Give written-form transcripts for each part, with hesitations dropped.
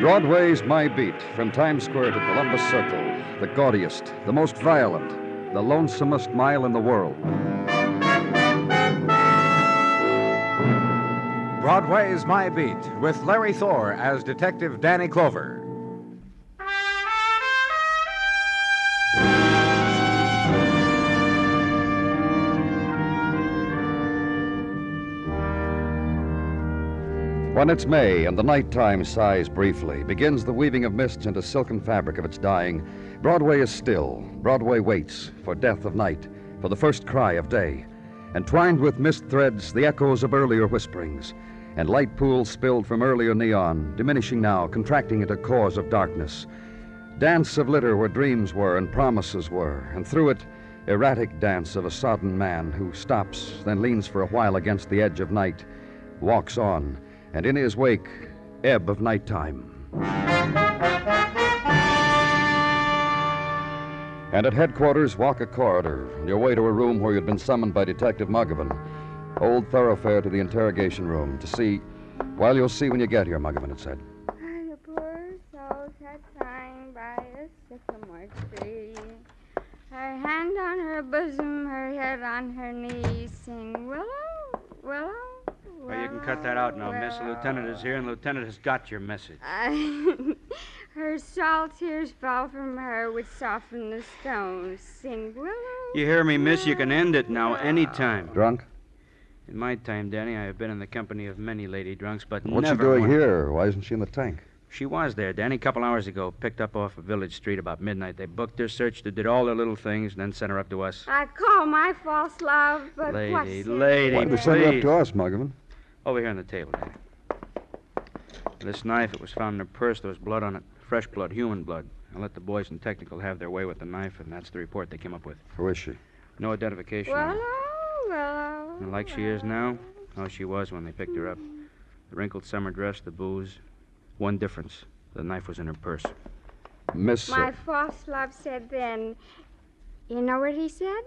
Broadway Is My Beat, from Times Square to Columbus Circle, the gaudiest, the most violent, the lonesomest mile in the world. Broadway Is My Beat, with Larry Thor as Detective Danny Clover. When it's May and the nighttime sighs briefly, begins the weaving of mists into silken fabric of its dying, Broadway is still. Broadway waits for death of night, for the first cry of day. Entwined with mist threads, the echoes of earlier whisperings, and light pools spilled from earlier neon, diminishing now, contracting into cores of darkness. Dance of litter where dreams were and promises were, and through it, erratic dance of a sodden man who stops, then leans for a while against the edge of night, walks on, and in his wake, ebb of nighttime. And at headquarters, walk a corridor, on your way to a room where you'd been summoned by Detective Muggavan. Old thoroughfare to the interrogation room to see... Well, you'll see when you get here, Muggavan had said. The poor soul sat lying by a sycamore tree. Her hand on her bosom, her head on her knee, sing willow, willow. Well, you can cut that out now, Miss. The lieutenant is here, and the lieutenant has got your message. Her salt tears fall from her, which soften the stones. Sing willow. You hear me, miss? You can end it now, any time. Drunk? In my time, Danny, I have been in the company of many lady drunks, but What's never she doing one... here? Why isn't she in the tank? She was there, Danny, a couple hours ago. Picked up off a village street about midnight. They booked her, searched her, did all their little things, and then sent her up to us. I call my false love, but Lady, what's it? lady, Why'd they send her up to us, Muggavan? Over here on the table, Danny. This knife, it was found in her purse. There was blood on it. Fresh blood, human blood. I let the boys in technical have their way with the knife, and that's the report they came up with. Who is she? No identification. Willow, willow. And like she is now, how she was when they picked her up. The wrinkled summer dress, the booze. One difference. The knife was in her purse. Miss... My false love said then, you know what he said?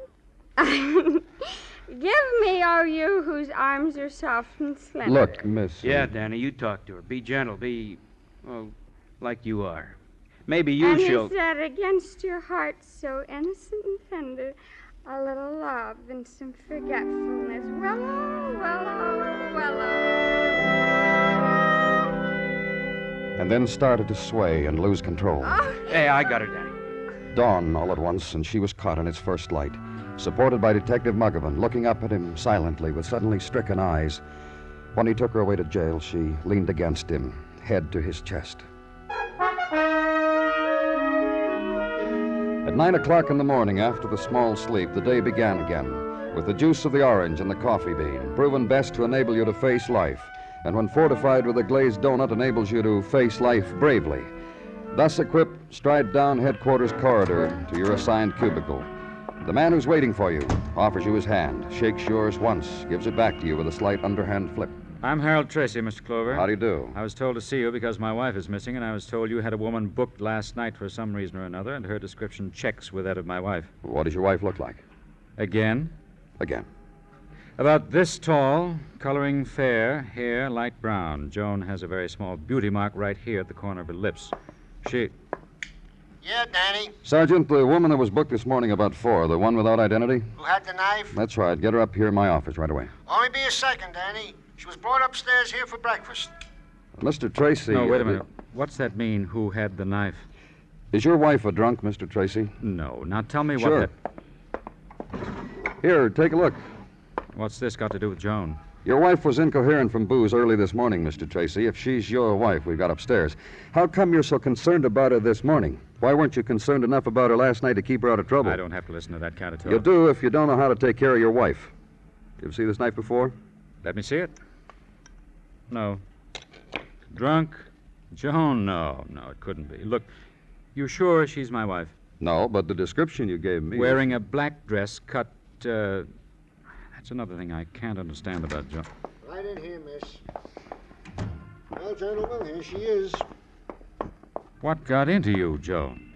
Give me, oh you whose arms are soft and slender. Look, Miss... Yeah, Danny, you talk to her. Be gentle. Be, well, like you are. Maybe you and shall... he said, against your heart so innocent and tender, a little love and some forgetfulness. Willow, willow, willow. And then started to sway and lose control. Oh. Hey, I got her, Danny. Dawn all at once, and she was caught in its first light, supported by Detective Muggavan, looking up at him silently with suddenly stricken eyes. When he took her away to jail, she leaned against him, head to his chest. At 9 o'clock in the morning, after the small sleep, the day began again, with the juice of the orange and the coffee bean, proven best to enable you to face life, and when fortified with a glazed donut, enables you to face life bravely. Thus equipped, stride down headquarters corridor to your assigned cubicle. The man who's waiting for you offers you his hand, shakes yours once, gives it back to you with a slight underhand flip. I'm Harold Tracy, Mr. Clover. How do you do? I was told to see you because my wife is missing, and I was told you had a woman booked last night for some reason or another, and her description checks with that of my wife. What does your wife look like? Again? Again. About this tall, coloring fair, hair light brown. Joan has a very small beauty mark right here at the corner of her lips. She... Yeah, Danny. Sergeant, the woman that was booked this morning about 4, the one without identity? Who had the knife? That's right. Get her up here in my office right away. Only be a second, Danny. She was brought upstairs here for breakfast. Mr. Tracy... No, wait a minute. What's that mean, who had the knife? Is your wife a drunk, Mr. Tracy? No. Now tell me Sure. what that... Here, take a look. What's this got to do with Joan? Your wife was incoherent from booze early this morning, Mr. Tracy. If she's your wife, we've got upstairs. How come you're so concerned about her this morning? Why weren't you concerned enough about her last night to keep her out of trouble? I don't have to listen to that kind of talk. You do if you don't know how to take care of your wife. You ever see this knife before? Let me see it. No. Drunk? Joan? No, it couldn't be. Look, you sure she's my wife? No, but the description you gave me... Wearing a black dress cut, That's another thing I can't understand about Joan. Right in here, miss. Well, gentlemen, here she is. What got into you, Joan?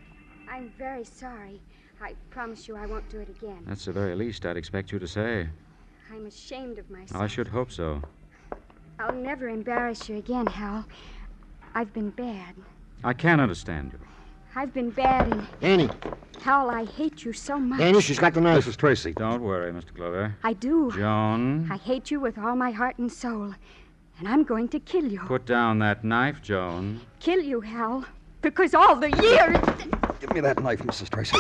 I'm very sorry. I promise you I won't do it again. That's the very least I'd expect you to say. I'm ashamed of myself. I should hope so. I'll never embarrass you again, Hal. I've been bad. I can't understand you. I've been bad, and Danny. Hal, I hate you so much. Danny, she's got the knife. Mrs. Tracy. Don't worry, Mr. Clover. I do. Joan. I hate you with all my heart and soul. And I'm going to kill you. Put down that knife, Joan. Kill you, Hal. Because all the years... Give me that knife, Mrs. Tracy.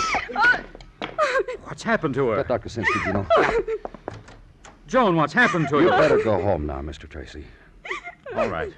What's happened to her? Get Dr. Sinsky, Gino. Joan, what's happened to You her? better go home now, Mr. Tracy. All right.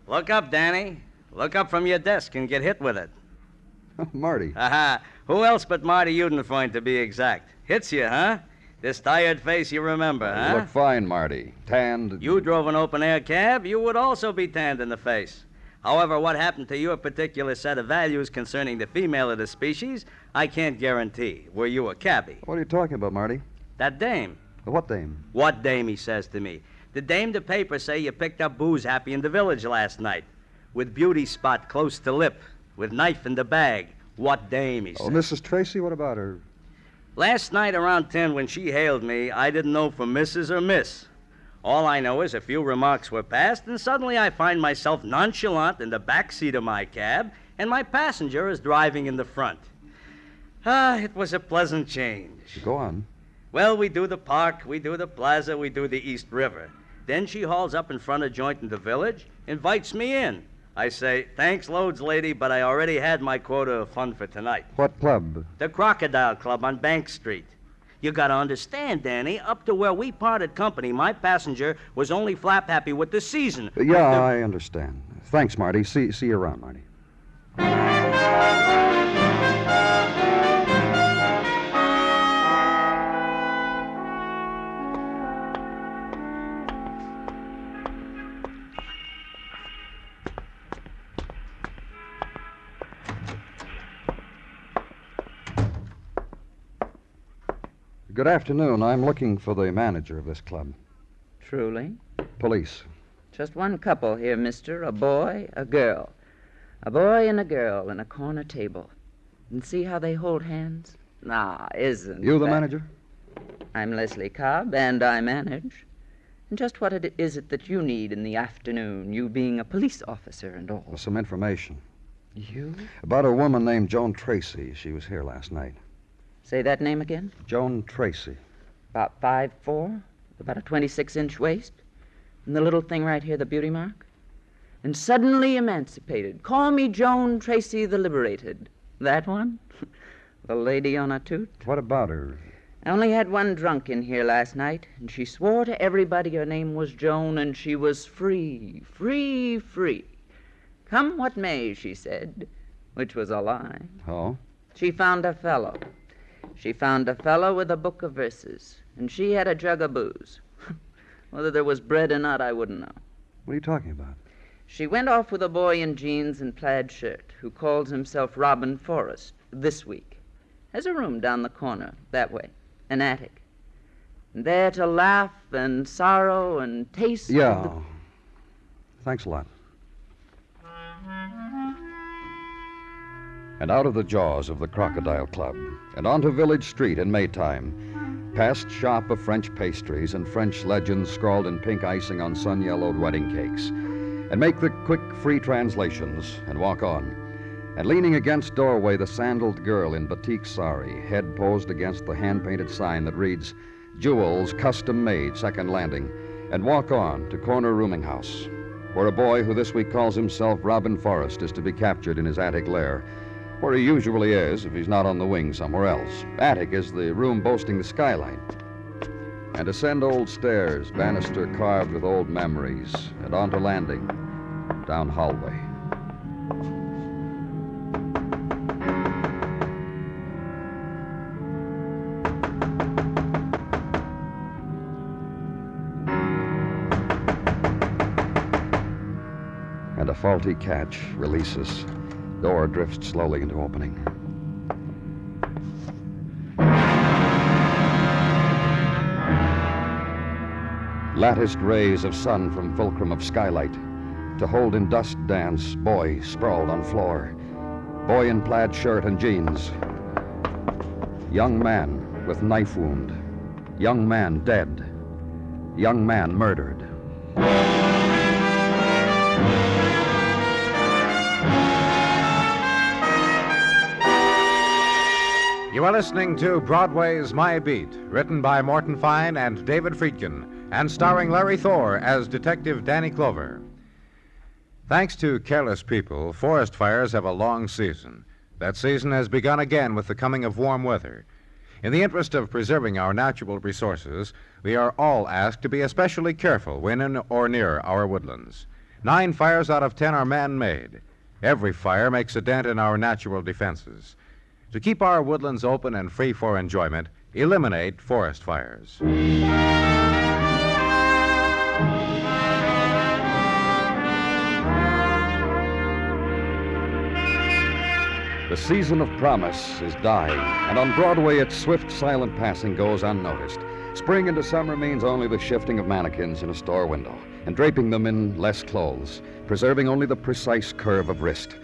Look up, Danny. Look up from your desk and get hit with it. Marty. Aha. Who else but Marty Udenfreund, to be exact? Hits you, huh? This tired face you remember, You huh? look fine, Marty. Tanned. You drove an open-air cab, you would also be tanned in the face. However, what happened to your particular set of values concerning the female of the species, I can't guarantee. Were you a cabbie? What are you talking about, Marty? That dame. What dame? What dame, he says to me. The dame the papers say you picked up booze happy in the village last night. With beauty spot close to lip. With knife in the bag. What dame, he says. Oh, Mrs. Tracy, what about her? Last night around 10 when she hailed me, I didn't know for Mrs. or Miss. All I know is a few remarks were passed, and suddenly I find myself nonchalant in the back seat of my cab, and my passenger is driving in the front. It was a pleasant change. Go on. Well, we do the park, we do the plaza, we do the East River. Then she hauls up in front of a joint in the village, invites me in. I say, thanks loads, lady, but I already had my quota of fun for tonight. What club? The Crocodile Club on Bank Street. You gotta understand, Danny, up to where we parted company, my passenger was only flap happy with the season. Yeah, I understand. Thanks, Marty. See you around, Marty. Good afternoon. I'm looking for the manager of this club. Truly? Police. Just one couple here, mister. A boy, a girl. A boy and a girl in a corner table. And see how they hold hands? Ah, isn't You the that- manager? I'm Leslie Cobb, and I manage. And just what is it that you need in the afternoon, you being a police officer and all? Some information. You? About a woman named Joan Tracy. She was here last night. Say that name again? Joan Tracy. About 5'4", about a 26-inch waist. And the little thing right here, the beauty mark. And suddenly emancipated. Call me Joan Tracy the Liberated. That one? The lady on a toot? What about her? I only had one drunk in here last night, and she swore to everybody her name was Joan, and she was free, free, free. Come what may, she said, which was a lie. Oh? She found a fellow. She found a fellow with a book of verses, and she had a jug of booze. Whether there was bread or not, I wouldn't know. What are you talking about? She went off with a boy in jeans and plaid shirt who calls himself Robin Forrest this week. Has a room down the corner, that way, an attic. And there to laugh and sorrow and taste... Yeah. Thanks a lot. And out of the jaws of the Crocodile Club, and onto Village Street in Maytime, past shop of French pastries and French legends scrawled in pink icing on sun-yellowed wedding cakes, and make the quick, free translations and walk on. And leaning against doorway, the sandaled girl in batik sari, head posed against the hand-painted sign that reads, Jewels, Custom Made, Second Landing, and walk on to corner rooming house, where a boy who this week calls himself Robin Forrest is to be captured in his attic lair, where he usually is if he's not on the wing somewhere else. Attic is the room boasting the skylight. And ascend old stairs, banister carved with old memories, and onto landing, down hallway. And a faulty catch releases. Door drifts slowly into opening. latticed rays of sun from fulcrum of skylight. To hold in dust dance, boy sprawled on floor. Boy in plaid shirt and jeans. Young man with knife wound. Young man dead. Young man murdered. You are listening to Broadway's My Beat, written by Morton Fine and David Friedkin, and starring Larry Thor as Detective Danny Clover. Thanks to careless people, forest fires have a long season. That season has begun again with the coming of warm weather. In the interest of preserving our natural resources, we are all asked to be especially careful when in or near our woodlands. 9 fires out of 10 are man-made. Every fire makes a dent in our natural defenses. To keep our woodlands open and free for enjoyment, eliminate forest fires. The season of promise is dying, and on Broadway its swift, silent passing goes unnoticed. Spring into summer means only the shifting of mannequins in a store window, and draping them in less clothes, preserving only the precise curve of wrist.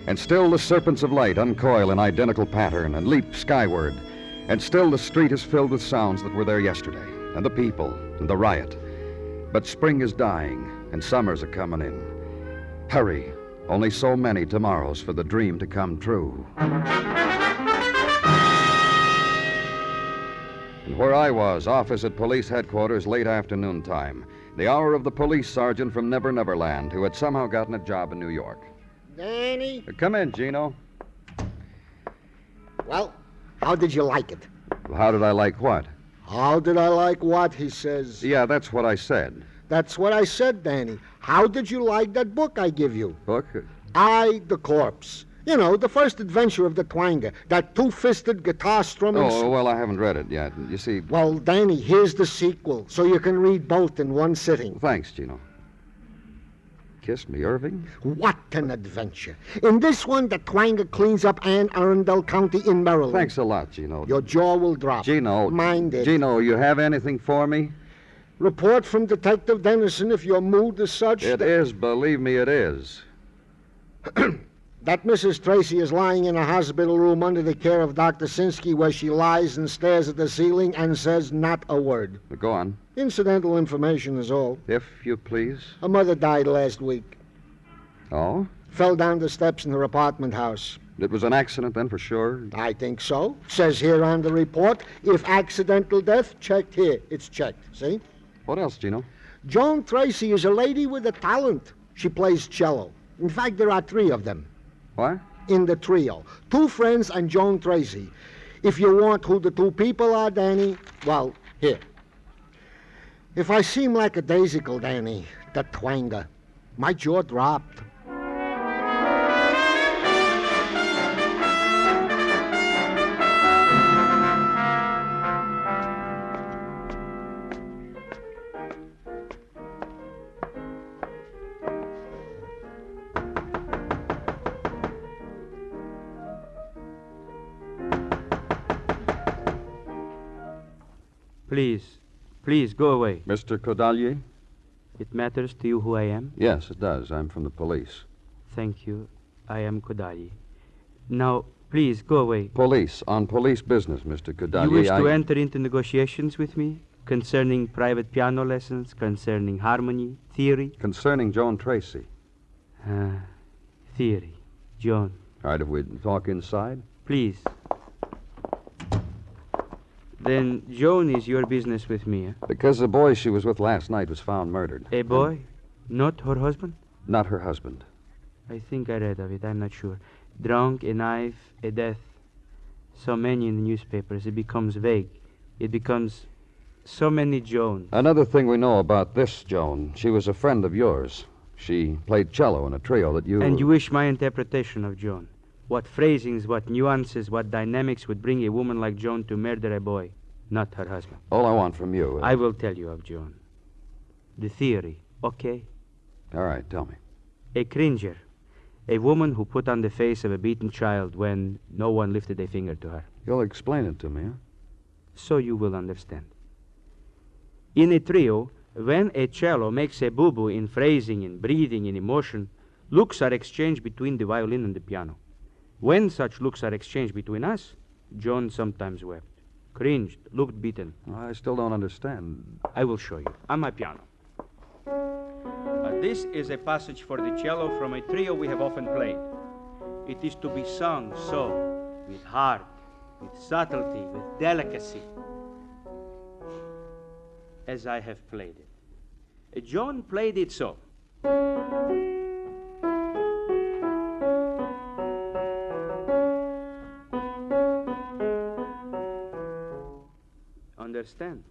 And still the serpents of light uncoil in identical pattern and leap skyward. And still the street is filled with sounds that were there yesterday, and the people, and the riot. But spring is dying, and summers are coming in. Hurry, only so many tomorrows for the dream to come true. And where I was, office at police headquarters late afternoon time, the hour of the police sergeant from Never Never Land who had somehow gotten a job in New York. Danny? Come in, Gino. Well, how did you like it? How did I like what? How did I like what, he says. Yeah, that's what I said. That's what I said, Danny. How did you like that book I give you? Book? I, the Corpse. You know, the first adventure of the Twanger. That two-fisted guitar strumming... Oh, well, I haven't read it yet. You see... Well, Danny, here's the sequel, so you can read both in one sitting. Thanks, Gino. Kiss me, Irving? What an adventure. In this one, the Twanger cleans up Anne Arundel County in Maryland. Thanks a lot, Gino. Your jaw will drop. Gino. Mind it. Gino, you have anything for me? Report from Detective Dennison if your mood is such. It is, believe me, it is. That Mrs. Tracy is lying in a hospital room under the care of Dr. Sinsky, where she lies and stares at the ceiling and says not a word. Go on. Incidental information is all. If you please. Her mother died last week. Oh? Fell down the steps in her apartment house. It was an accident then, for sure? I think so. Says here on the report, if accidental death, checked here. It's checked, see? What else, Gino? Joan Tracy is a lady with a talent. She plays cello. In fact, there are 3 of them. What? In the trio. 2 friends and Joan Tracy. If you want who the 2 people are, Danny, well, here. If I seem like a daisical, Danny, the Twanger, my jaw dropped. Please, go away. Mr. Codalier? It matters to you who I am? Yes, it does. I'm from the police. Thank you. I am Codalier. Now, please, go away. Police. On police business, Mr. Codalier. You wish to enter into negotiations with me concerning private piano lessons, concerning harmony, theory? Concerning Joan Tracy. Theory. Joan. All right, if we talk inside? Please. Then Joan is your business with me, eh? Because the boy she was with last night was found murdered. A boy? Not her husband? Not her husband. I think I read of it. I'm not sure. Drunk, a knife, a death. So many in the newspapers. It becomes vague. It becomes so many Joans. Another thing we know about this Joan, she was a friend of yours. She played cello in a trio that you... And you wish my interpretation of Joan. What phrasings, what nuances, what dynamics would bring a woman like Joan to murder a boy, not her husband? All I want from you... I will tell you of Joan. The theory, okay? All right, tell me. A cringer. A woman who put on the face of a beaten child when no one lifted a finger to her. You'll explain it to me, huh? So you will understand. In a trio, When a cello makes a boo-boo in phrasing, in breathing, in emotion, looks are exchanged between the violin and the piano. When such looks are exchanged between us, John sometimes wept, cringed, looked beaten. I still don't understand. I will show you. On my piano. This is a passage for the cello from a trio we have often played. It is to be sung so, with heart, with subtlety, with delicacy, as I have played it. John played it so. Understand?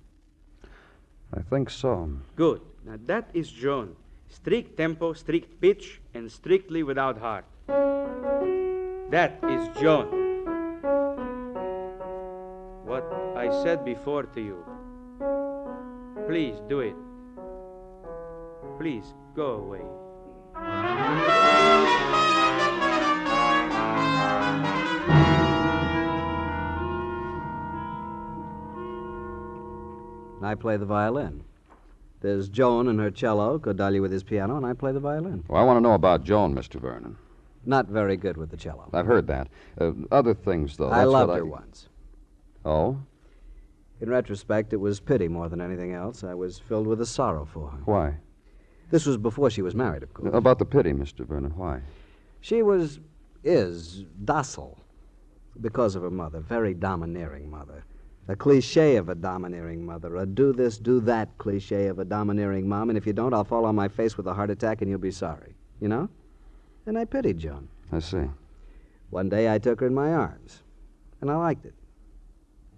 I think so. Good. Now that is John. Strict tempo, strict pitch, and strictly without heart. That is John. What I said before to you. Please do it. Please go away. I play the violin. There's Joan and her cello, Cordelia with his piano, and I play the violin. Well, I want to know about Joan, Mr. Vernon. Not very good with the cello. I've heard that. Other things, though. I loved her once. Oh? In retrospect, it was pity more than anything else. I was filled with a sorrow for her. Why? This was before she was married, of course. About the pity, Mr. Vernon. Why? She is docile because of her mother, very domineering mother. A cliche of a domineering mother, a do this, do that cliche of a domineering mom, and if you don't, I'll fall on my face with a heart attack and you'll be sorry. You know? And I pitied Joan. I see. One day I took her in my arms, and I liked it.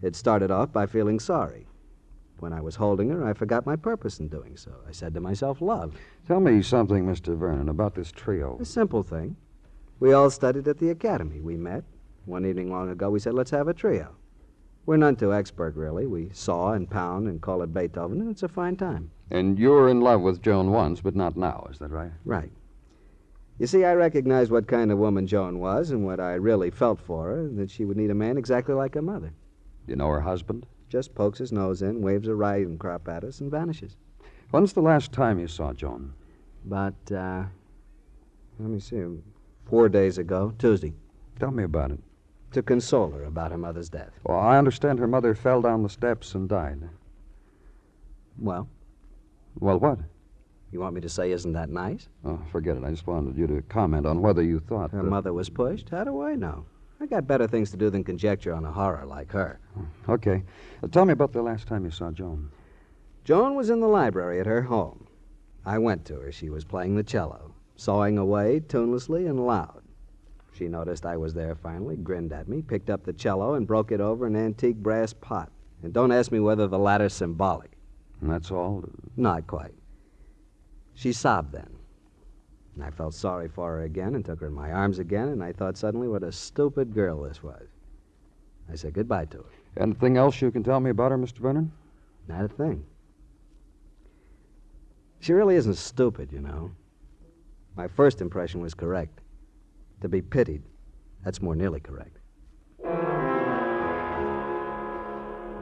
It started off by feeling sorry. When I was holding her, I forgot my purpose in doing so. I said to myself, love. Tell me something, Mr. Vernon, about this trio. A simple thing. We all studied at the academy. We met. One evening long ago, we said, let's have a trio. We're none too expert, really. We saw and pound and call it Beethoven, and it's a fine time. And you were in love with Joan once, but not now, is that right? Right. You see, I recognized what kind of woman Joan was and what I really felt for her, and that she would need a man exactly like her mother. You know her husband? Just pokes his nose in, waves a riding crop at us, and vanishes. When's the last time you saw Joan? About, let me see, 4 days ago, Tuesday. Tell me about it. To console her about her mother's death. Well, I understand her mother fell down the steps and died. Well? Well, what? You want me to say, isn't that nice? Oh, forget it. I just wanted you to comment on whether you thought her mother was pushed? How do I know? I got better things to do than conjecture on a horror like her. Okay. Tell me about the last time you saw Joan. Joan was in the library at her home. I went to her. She was playing the cello, sawing away tunelessly and loud. She noticed I was there finally, grinned at me, picked up the cello, and broke it over an antique brass pot. And don't ask me whether the latter's symbolic. And that's all? Not quite. She sobbed then. And I felt sorry for her again and took her in my arms again, and I thought suddenly what a stupid girl this was. I said goodbye to her. Anything else you can tell me about her, Mr. Vernon? Not a thing. She really isn't stupid, you know. My first impression was correct. To be pitied, that's more nearly correct.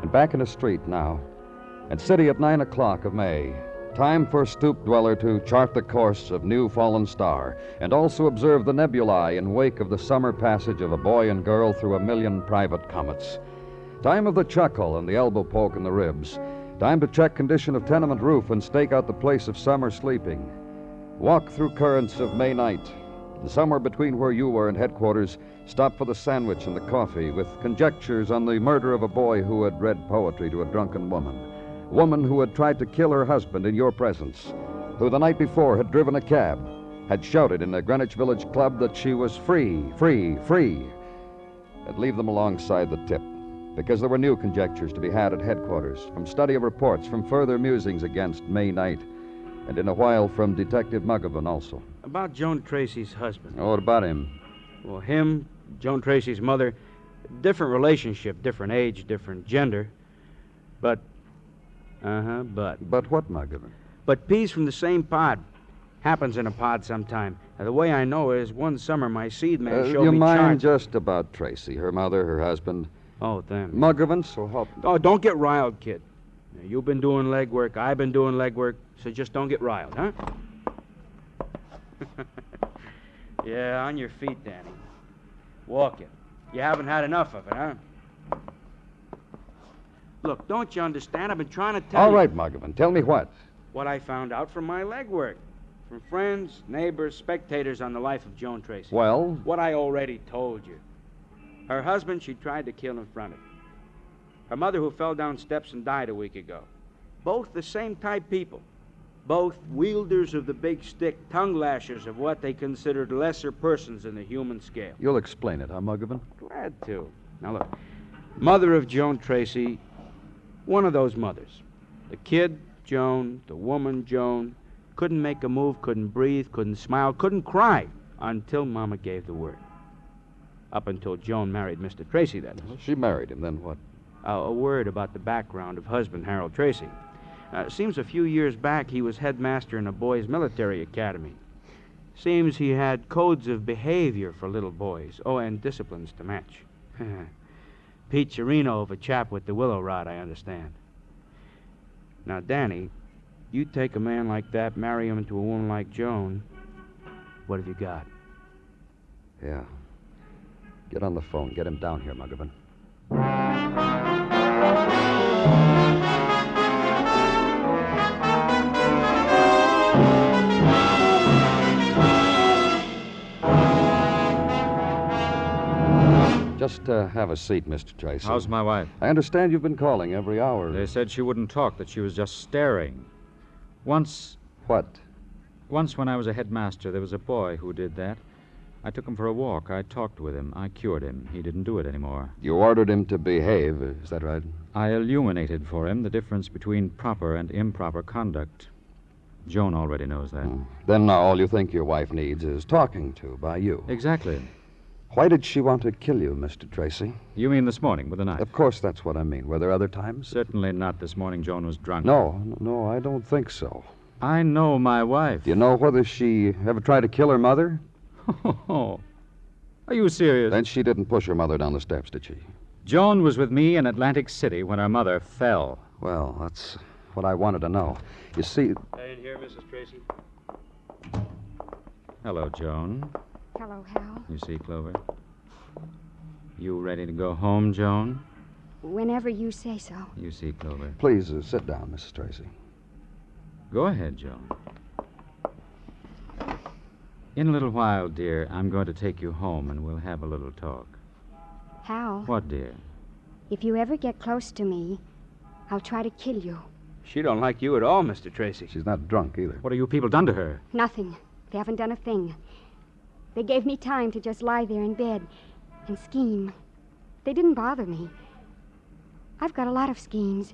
And back in the street now, and city at 9 o'clock of May. Time for stoop dweller to chart the course of new fallen star, and also observe the nebulae in wake of the summer passage of a boy and girl through a million private comets. Time of the chuckle and the elbow poke in the ribs. Time to check condition of tenement roof and stake out the place of summer sleeping. Walk through currents of May night. And somewhere between where you were and headquarters, stop for the sandwich and the coffee with conjectures on the murder of a boy who had read poetry to a drunken woman. A woman who had tried to kill her husband in your presence, who the night before had driven a cab, had shouted in the Greenwich Village Club that she was free, free, free. And leave them alongside the tip, because there were new conjectures to be had at headquarters, from study of reports, from further musings against May night, and in a while from Detective Muggavan also. About Joan Tracy's husband. Oh, what about him? Well, him, Joan Tracy's mother, different relationship, different age, different gender. But, But what, Muggavan? But peas from the same pod. Happens in a pod sometime. Now, the way I know is one summer my seed man showed you me mind charts. just about Tracy, her mother, her husband? Oh, them. Muggavan, so help. Oh, don't get riled, kid. Now, you've been doing leg work, I've been doing leg work, so just don't get riled, huh? Yeah, on your feet, Danny. Walk it. You haven't had enough of it, huh? Look, don't you understand? I've been trying to tell you. All right, Muggavan, tell me what. What I found out from my legwork. From friends, neighbors, spectators on the life of Joan Tracy. Well? What I already told you. Her husband she tried to kill in front of. Her mother who fell down steps and died a week ago. Both the same type people. Both wielders of the big stick, tongue lashers of what they considered lesser persons in the human scale. You'll explain it, huh, Muggavan? Glad to. Now look, mother of Joan Tracy, one of those mothers. The kid, Joan, the woman, Joan, couldn't make a move, couldn't breathe, couldn't smile, couldn't cry until Mama gave the word. Up until Joan married Mr. Tracy, that is. Well, she married him, then what? A word about the background of husband Harold Tracy. Seems a few years back he was headmaster in a boys' military academy. Seems he had codes of behavior for little boys. Oh, and disciplines to match. Pete Chirino of a chap with the willow rod, I understand. Now, Danny, you take a man like that, marry him to a woman like Joan, what have you got? Yeah. Get on the phone. Get him down here, Muggavan. Just have a seat, Mr. Tracy. How's my wife? I understand you've been calling every hour. They said she wouldn't talk, that she was just staring. Once What? when I was a headmaster, there was a boy who did that. I took him for a walk. I talked with him. I cured him. He didn't do it anymore. You ordered him to behave, is that right? I illuminated for him the difference between proper and improper conduct. Joan already knows that. Then all you think your wife needs is talking to by you. Exactly. Why did she want to kill you, Mr. Tracy? You mean this morning with a knife? Of course that's what I mean. Were there other times? Certainly not this morning. Joan was drunk. No, I don't think so. I know my wife. Do you know whether she ever tried to kill her mother? Oh, are you serious? Then she didn't push her mother down the steps, did she? Joan was with me in Atlantic City when her mother fell. Well, that's what I wanted to know. You see... In here, Mrs. Tracy. Hello, Joan. Hello, Hal. You see, Clover? You ready to go home, Joan? Whenever you say so. You see, Clover. Please sit down, Mrs. Tracy. Go ahead, Joan. In a little while, dear, I'm going to take you home and we'll have a little talk. Hal, What, dear? if you ever get close to me, I'll try to kill you. She don't like you at all, Mr. Tracy. She's not drunk either. What have you people done to her? Nothing. They haven't done a thing. They gave me time to just lie there in bed and scheme. They didn't bother me. I've got a lot of schemes.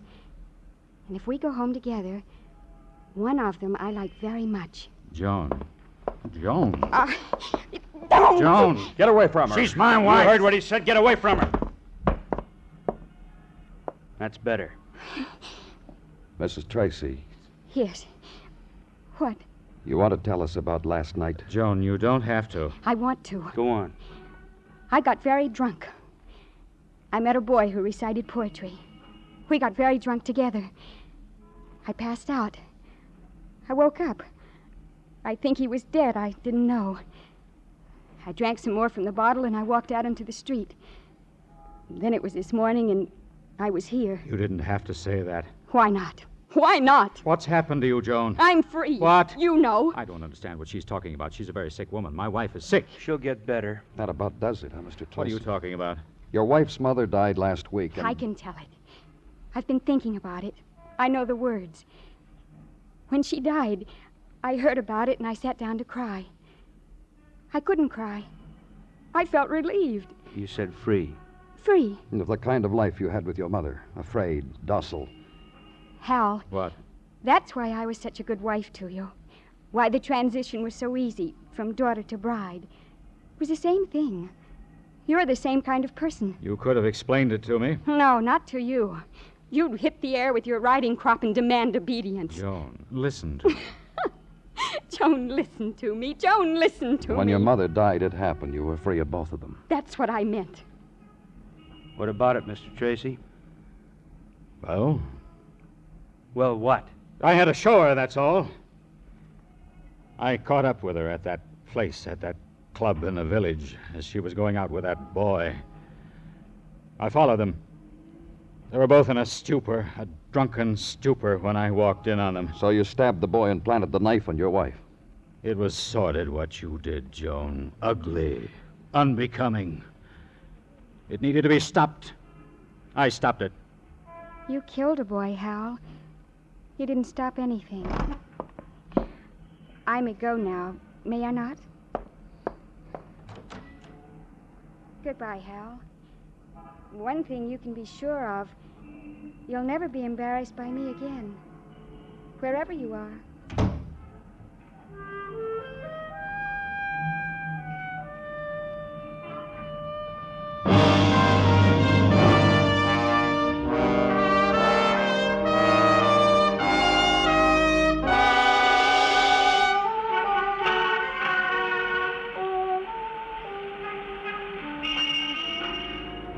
And if we go home together, one of them I like very much. Joan. Joan. Don't! Joan. Get away from her. She's my wife. You heard what he said. Get away from her. That's better. Mrs. Tracy, Yes. What? you want to tell us about last night? Joan, you don't have to. I want to. Go on. I got very drunk. I met a boy who recited poetry. We got very drunk together. I passed out. I woke up. I think he was dead. I didn't know. I drank some more from the bottle and I walked out into the street. Then it was this morning and I was here. You didn't have to say that. Why not? Why not? What's happened to you, Joan? I'm free. What? You know. I don't understand what she's talking about. She's a very sick woman. My wife is sick. She'll get better. That about does it, huh, Mr. Tracy? What are you talking about? Your wife's mother died last week, and... I can tell it. I've been thinking about it. I know the words. When she died, I heard about it and I sat down to cry. I couldn't cry. I felt relieved. You said free. Free. The kind of life you had with your mother. Afraid, docile. Hal, What? that's why I was such a good wife to you. Why the transition was so easy, from daughter to bride. It was the same thing. You're the same kind of person. You could have explained it to me. No, not to you. You'd hit the air with your riding crop and demand obedience. Joan, listen to me. Joan, listen to me. Joan, listen to me. When your mother died, it happened. You were free of both of them. That's what I meant. What about it, Mr. Tracy? Well, Well, what? I had to show her, that's all. I caught up with her at that place, at that club in the village, as she was going out with that boy. I followed them. They were both in a stupor, a drunken stupor, when I walked in on them. So you stabbed the boy and planted the knife on your wife. It was sordid what you did, Joan. Ugly. Unbecoming. It needed to be stopped. I stopped it. You killed a boy, Hal. You didn't stop anything. I may go now, may I not? Goodbye, Hal. One thing you can be sure of, you'll never be embarrassed by me again, wherever you are.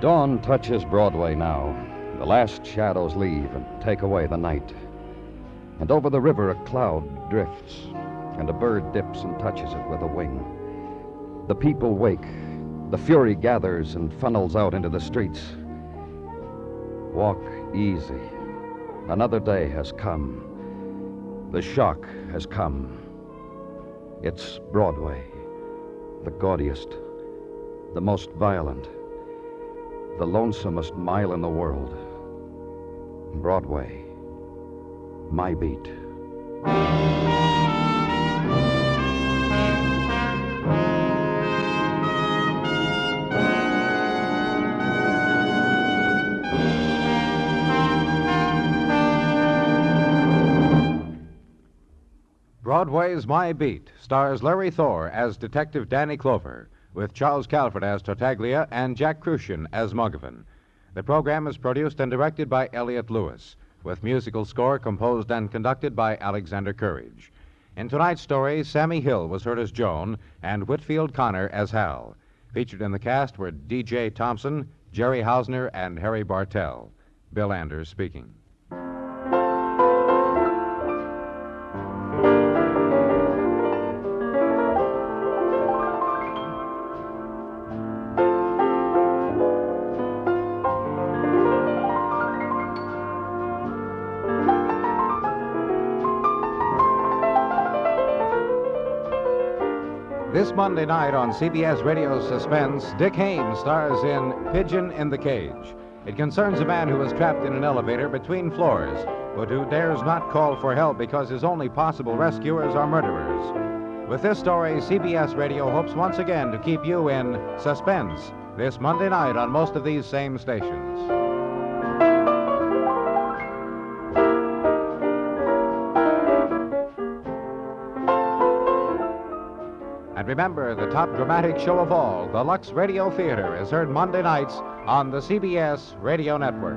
Dawn touches Broadway now. The last shadows leave and take away the night. And over the river a cloud drifts, and a bird dips and touches it with a wing. The people wake. The fury gathers and funnels out into the streets. Walk easy. Another day has come. The shock has come. It's Broadway, the gaudiest, the most violent, the lonesomest mile in the world. Broadway, my beat. Broadway's My Beat stars Larry Thor as Detective Danny Clover, with Charles Calvert as Tartaglia and Jack Kruschen as Muggavan. The program is produced and directed by Elliott Lewis, with musical score composed and conducted by Alexander Courage. In tonight's story, Sammy Hill was heard as Joan and Whitfield Connor as Hal. Featured in the cast were D.J. Thompson, Jerry Hausner, and Harry Bartell. Bill Anders speaking. This Monday night on CBS Radio Suspense, Dick Haymes stars in Pigeon in the Cage. It concerns a man who is trapped in an elevator between floors, but who dares not call for help because his only possible rescuers are murderers. With this story, CBS Radio hopes once again to keep you in suspense this Monday night on most of these same stations. And remember, the top dramatic show of all, the Lux Radio Theater, is heard Monday nights on the CBS Radio Network.